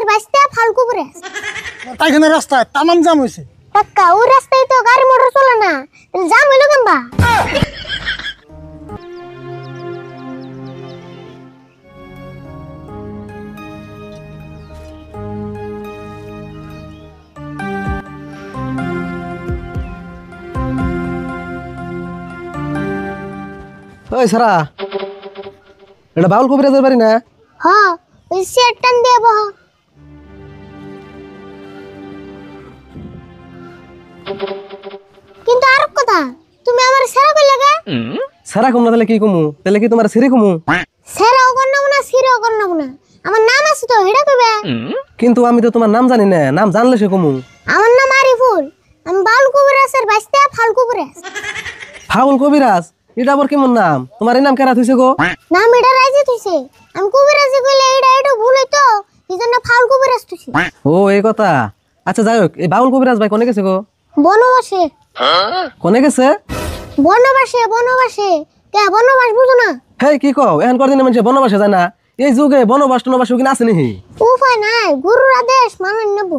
কবিরাজের বাইসতে ফাল কবিরাজ তাইখানে রাস্তায় তামাম জাম হইছে কাকা ওই রাস্তায় তো গাড়ি মোটর চলে না জাম হইলো কেনবা ওই সারা এটা বাউল কবিরাজের বাড়ি না? হ্যাঁ ওই সেট টান দিয়ে বহ কিন্তু আর কথা তুমি আমার সেরা কই লাগা সারা কম না তাহলে কি কমু? তাহলে কি তোমার সিরি কমু? সেরাও করনা না সিরাও করনা না আমার নাম আছে তো হেডা কইবে কিন্তু আমি তো তোমার নাম জানি না, নাম জানলে সে কমু। আমার নাম আরিফুল, আমি বাউল কবিরাজের বাইসতে ফাল কবিরাজ। ফাউল কবিরাজ এটা আবার কেমন নাম? তোমার এই নাম কেরা থইছে গো? নাম এটা রাজি থইছে, আমি কবিরাজি কইলে এটা ভুল হইতো, এইজন্য ফাউল কবিরাজ থইছে। ও এই কথা। আচ্ছা যাই হোক, এই বাউল কবিরাজ ভাই কোনে গেছে গো? বনবাসে। কোনে গেছে? বনবাসে কে বনবাস বুঝো না? হেই কি কও, এখন কদিনে মানুষ বনবাসে যায় না? এই যুগে বনবাস টনবাস কিনা আছে নাহি? উপায় নাই, গুরুর আদেশ মানন নেব।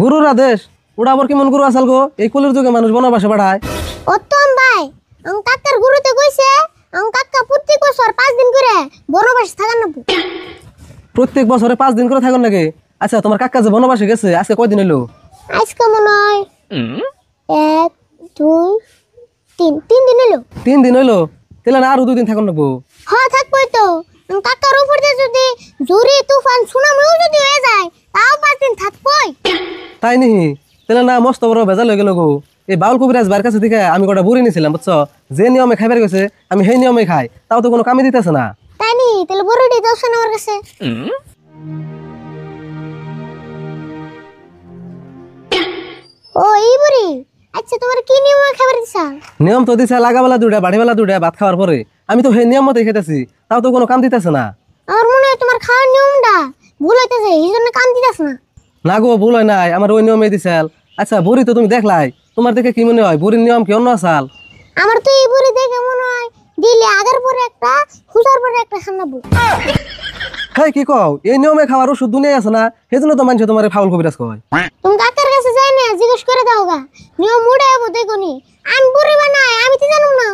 গুরুর আদেশ? ওটা আবার কেমন গুরু আসাল গো? এই কুলের যুগে মানুষ বনবাসে পাঠায়? অতম ভাই আম কাকার গুরুতে কইছে আম কাকা প্রত্যেক বছর 5 দিন করে বনবাস থাকা নেব। প্রত্যেক বছরে 5 দিন করে থাকুন নাকি? আচ্ছা তোমার কাকা যে বনবাসে গেছে আজকে কয়দিন হলো? আজকে মনে হয় 1 2 3 দিন হলো। 3 দিন হলো? তাহলে না আরো 2 দিন থাকুন নাকবো? হ্যাঁ থাকবই তো, কাকার উপর দিয়ে যদি জুরি তুফান সুনামিও যদি হয়ে যায় তাও 5 দিন থাকবই। তাই নি? তাহলে না মস্ত বড় ভেজাল হয়ে গেল গো। এই বাউল কবিরাজ বার কাছে থেকে আমি কটা বুড়ি নিয়েছিলাম বুঝছো, যে নিয়মে খাইবার গেছে আমি সেই নিয়মে খাই, তাও তো কোনো কামে দিতেছে না। তাই নি? তাহলে বড়ডি দাও শোনা আমার কাছে। ও এই বুড়ি, আচ্ছা তোমার কি নিয়মে খাবার দিছা? নিয়ম তো দিছে লাগাবেলা দুটা বাড়িবেলা দুটা ভাত খাওয়ার পরে, আমি তো সেই নিয়ম মতো খেতেছি, তাও তো কোনো কাম দিতেছে না। আমার মনে হয় তোমার খাওয়ার নিয়মটা ভুল হইতেছে, এই জন্য কাম দিতেছ না। না গো ভুল হয় নাই, আমার ওই নিয়মে দিছাল। আচ্ছা বুড়ি তো তুমি দেখলাই, তোমার দেখে কি মনে হয় বুড়ির নিয়ম কি অন্য আসাল? আমার তো এই বুড়ি দেখে মনে হয় দিলে আগের পরে একটা খুঁজার পরে একটা খানাবো। হ্যাঁ কি কও, এই নিয়মে খাওয়ার ওষুধ দুনিয়ায় আছে না, সেই জন্য তো মানুষ তোমার ফাউল কবিরাজ কয়। তুমি কাকার কাছে যাই না জিজ্ঞেস করে দাও গা, নিয়ম মুড়ে যাবো দেখুনি। আমি বুড়ি বানাই, আমি তো জানুম না।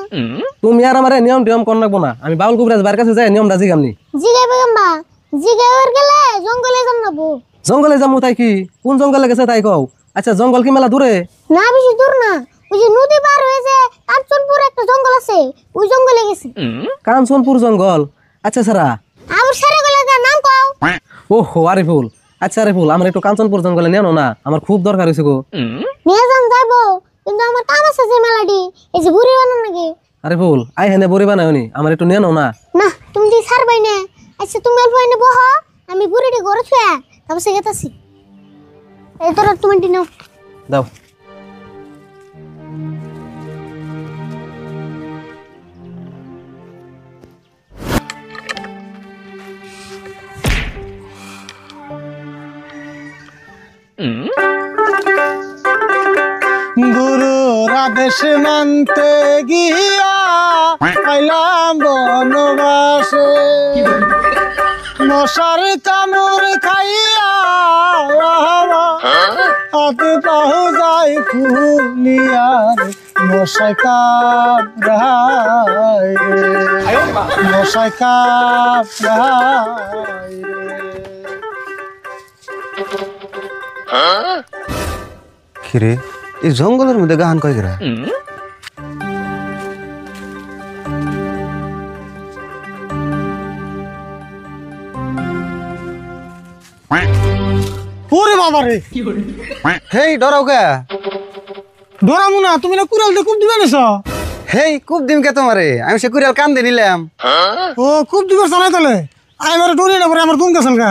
তুমি আর আমার নিয়ম টিয়ম কর নাকবো না, আমি বাউল কবিরাজ বার কাছে যাই নিয়মটা জিগামনি। জিগাই বেগম্বা, জিগাইবার গেলে জঙ্গলে জানাবো। জঙ্গলে যাবো তাই কি? কোন জঙ্গলে গেছে তাই কও। আচ্ছা জঙ্গল কি মেলা দূরে? না বেশি দূর না, ওই যে নদী পার হয়ে যে কাঞ্চনপুর একটা জঙ্গল আছে, ওই জঙ্গলে গেছে। কাঞ্চনপুর জঙ্গল? আচ্ছা সারা আমার সারা গলা নাম কও। ওহো আরিফুল, আচ্ছা আরিফুল আমার একটু কাঞ্চনপুর জঙ্গলে নিয়ে না, আমার খুব দরকার হয়েছে গো। নিয়ে যান যাবো, কিন্তু আমার কাম আছে যে মেলাডি, এই যে বুড়ি বানান নাকি। আরিফুল আই হেনে বড়ি বানায়নি, আমার একটু নিয়ে নাও না। না তুমি দি ছাড়বাই না। আচ্ছা তুমি অল্প এনে বহ, আমি বুড়িটি ঘরে ছুঁয়া তারপর সে গেতাছি। এই তোরা তুমি নাও দাও। গুরুর আদেশ মানতে গিয়া পাইলাম বনবাসে, মশার কামড় খাইয়া হাতে পাহ যায় ফুলিয়া, মশাই কামড়ায় রে, মশাই কামড়ায় রে। কিরে এই জঙ্গলের মধ্যে গান কয় গেরা? ওরে বাবা রে, হেই ডরাও কে? ডরামু না, তুমি না কুড়াল দিয়ে খুব দিবে নেছ। হেই খুব দিন কে তোমারে, আমি সে কুড়াল কান দিয়ে নিলাম। ও খুব দিবে চালাই তাহলে আমার ডরিয়ে না পরে আমার দুম গেছাল গা।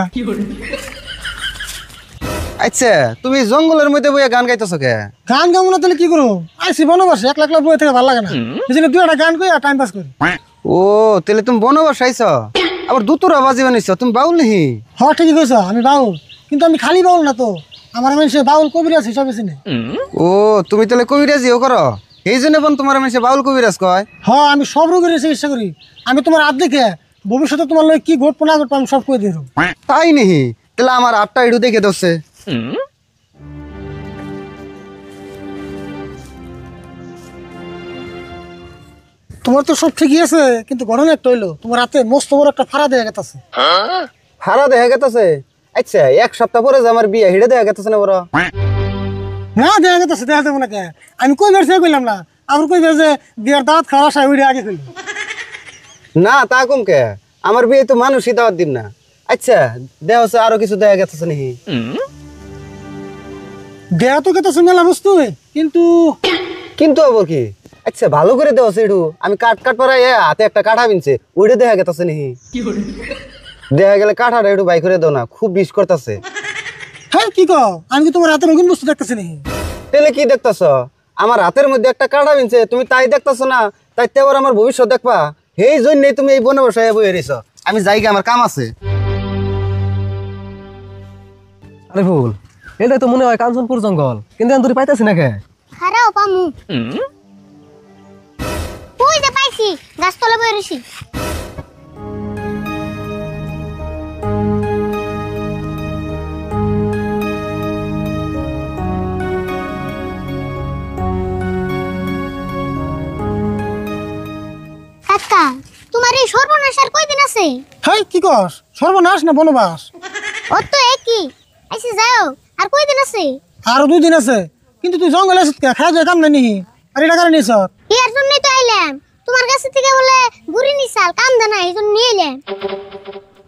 আচ্ছা তুমি জঙ্গলের মধ্যে বইয়া গান গাইতেছ কে? গান গাবো না তাহলে কি করো, আইসি বনবাসে একলা একলা বই থেকে ভালো লাগে না, এই জন্য 2টা গান কই আর টাইম পাস করি। ও তাহলে তুমি বনবাস আইছ, আবার দুতুরা বাজিবে নিছ, তুমি বাউল নিহি? হ্যাঁ ঠিকই কইছ, আমি বাউল, কিন্তু আমি খালি বাউল না তো, আমার মানুষে বাউল কবিরাজ হিসাবে চিনে। ও তুমি তাহলে কবিরাজিও করো, এই জন্য তোমার মানুষে বাউল কবিরাজ কয়? হ্যাঁ আমি সব রোগের চিকিৎসা করি, আমি তোমার হাত দেখে ভবিষ্যতে তোমার লগে কি ঘটবো না ঘটবো আমি সব কই দিই। তাই নিহি? তাহলে আমার হাতটা একটু দেখে দোষে। তোমার তো সব ঠিকই আছে, কিন্তু ঘটনা একটা হইলো, তোমার হাতে মস্ত বড় একটা ফাড়া দেয়া গেছে। হারা দেখা গেতেছে? আচ্ছা, এক সপ্তাহ পরে যে আমার বিয়ে হিড়ে দেখা গেতেছে না বড়? না দেয়া গেছে, দেখা যাবো না কে? আমি কই বের কইলাম না, আবার কই বের যে বিয়ার দাওয়াত খাওয়া আসা ওইটা আগে কইল। না তা কম কে, আমার বিয়ে তো মানুষই দাওয়াত দিন না। আচ্ছা দেওয়া হচ্ছে আরো কিছু দেখা গেতেছে নাকি? দেয়া তো গেতেছে মেলা বস্তু, কিন্তু কিন্তু আবার কি? আচ্ছা ভালো করে দেওয়া একটু, আমি কাট পরাই হাতে একটা কাঠা বিনছে, ওইটা দেখা গেতেছে নাকি? দেখা গেলে কাঠাটা একটু বাই করে দাও না, খুব বিষ করতেছে। হ্যাঁ কি কও, আমি কি তোমার হাতে রঙিন বস্তু দেখতেছি নাকি? তাহলে কি দেখতেছ? আমার হাতের মধ্যে একটা কাঠা বিনছে, তুমি তাই দেখতেছ না? তাইতে আবার আমার ভবিষ্যৎ দেখবা, সেই জন্যই তুমি এই বনে বসায় বই রইছ। আমি যাই গে, আমার কাম আছে। আরে ভুল, এটাই তো মনে হয় কাঞ্চনপুর জঙ্গল, কিন্তু আমি তোর পাইতেছি না কে? হারাও পামু। ওই যে পাইছি, গাছতলা বই রইছি। কাকা, তোমার এই সর্বনাশ আর কয়দিন আছে? হ্যাঁ কি কস, সর্বনাশ না বনবাস? ও তো একই। আইসি যাও, আর কয়দিন আছে? আরো 2 দিন আছে, কিন্তু তুই জঙ্গলে আসিস কে? খাই যায় কাম নাই নি? আর এটা কারণে নিছ? এর জন্যই তো আইলাম। তোমার কাছ থেকে বলে গুড়ি নিছাল, কাম দেনা, এই জন্য নিয়ে এলাম।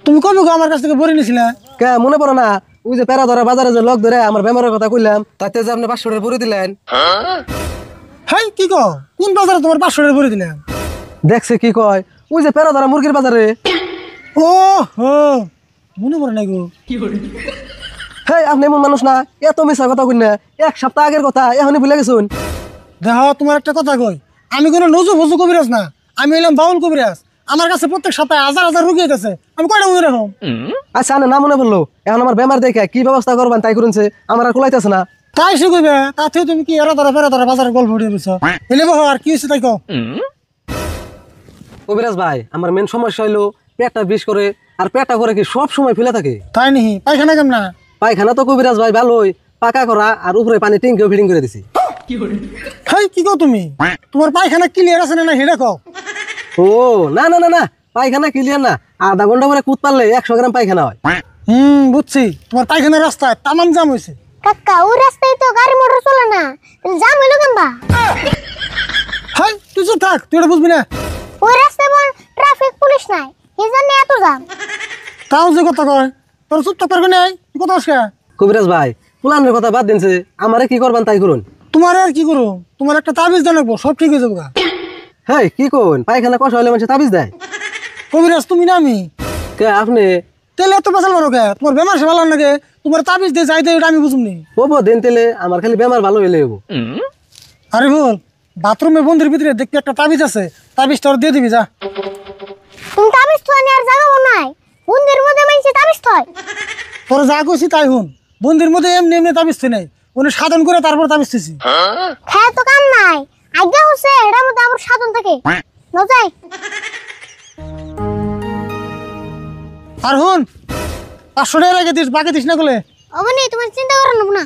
তুমি কবে গো আমার কাছ থেকে বড়ি নিছিলা? কে মনে পড়ে না? ওই যে পেরা ধরা বাজারে যে লোক ধরে আমার বেমারের কথা কইলাম, তাতে যে আপনি 500 টাকা পরে দিলেন। হ্যাঁ কি কও, কোন বাজারে তোমার 500 টাকা বড়ি দিলাম? দেখছে কি কয়, ওই যে পেরা ধরা মুরগির বাজারে। ও হো, মনে পড়ে নাই গো। হেই, আপনি এমন মানুষ না, এত মিছা কথা কই না। 1 সপ্তাহ আগের কথা এখনই ভুলে গেছুন। দেখো তোমার একটা কথা কই, আমি কোনো নজু ভজু কবিরাজ না, আমি এলাম বাউল কবিরাজ। আমার কাছে প্রত্যেক সপ্তাহে হাজার হাজার রুগী গেছে, আমি কয়টা মনে রাখো? আচ্ছা আনে না মনে পড়লো, এখন আমার বেমার দেখে কি ব্যবস্থা করবেন তাই করুনছে, আমার আর কুলাইতেছে না। তাই সে কইবে, তাতে তুমি কি এরা ধরা ফেরা ধরা বাজারে গল্প উঠিয়ে দিছ? এলে বহু আর কি হয়েছে তাই কও? কবিরাজ ভাই, আমার মেন সমস্যা হইলো পেটটা বিষ করে, আর পেটটা করে কি সব সময় ফেলে থাকে। তাই নিহি পায়খানা কেমন না? পায়খানা তো কবিরাজ ভাই ভালোই, পাকা করা, আর উপরে পানি ট্যাঙ্কিও ফিটিং করে দিছি। হেই কি কও তুমি, তোমার পায়খানা ক্লিয়ার আছে না হেডা কও? ও না না না না, পায়খানা ক্লিয়ার না, আধা ঘন্টা পরে কুদ পারলে 100 গ্রাম পায়খানা হয়। বুঝছি, তোমার পায়খানার রাস্তায় তামাম জাম হয়েছে। কাকা, ওই রাস্তায় তো গাড়ি মোটর চলে না, তাহলে জাম হইলো কেনবা? হাই তুই চুপ থাক, তুই এটা বুঝবি না। ওই রাস্তায় বল ট্রাফিক পুলিশ নাই, এই জন্য এত জাম। তাও যে কথা কয়, তোর চুপ থাক পারবি নাই, তুই কথা আসকা। কবিরাজ ভাই, পুলানের কথা বাদ দিনছে, আমারে কি করবেন তাই করুন। তোমার আর কি করো, তোমার একটা তাবিজ জানাবো, সব ঠিক হয়ে যাবো গা। হ্যাঁ কি করুন, পায়খানা কষা হলে মানুষ তাবিজ দেয়। কবিরাজ তুমি না আমি? কে আপনি? তেলে এত পেশাল মারো কে? তোমার বেমার সে ভালো নাকি? তোমার তাবিজ দিয়ে যাইতে ওটা আমি বুঝুমনি। হবো দিন তেলে, আমার খালি বেমার ভালো হইলে হবো। আরে বল, বাথরুমে বন্ধুর ভিতরে দেখতে একটা তাবিজ আছে, তাবিজটা ওর দিয়ে দিবি যা। তুমি তাবিজ থয় আর জাগাবো নাই, মন্দির মধ্যে মাইছে তাবিজ থয়। তোর যা কইছি তাই হুন, বন্ধুর মধ্যে এমনি এমনি তাবিজ থই নাই, উনি সাধন করে তারপর তাবিজ থইছি। খায় তো কাম নাই, আজ্ঞা হচ্ছে এটার মধ্যে আমার সাধন থাকে না যাই। আর হুন, 500 টাকা রেখে দিস, বাকি দিস না বলে। অবনি, তোমার চিন্তা করো না।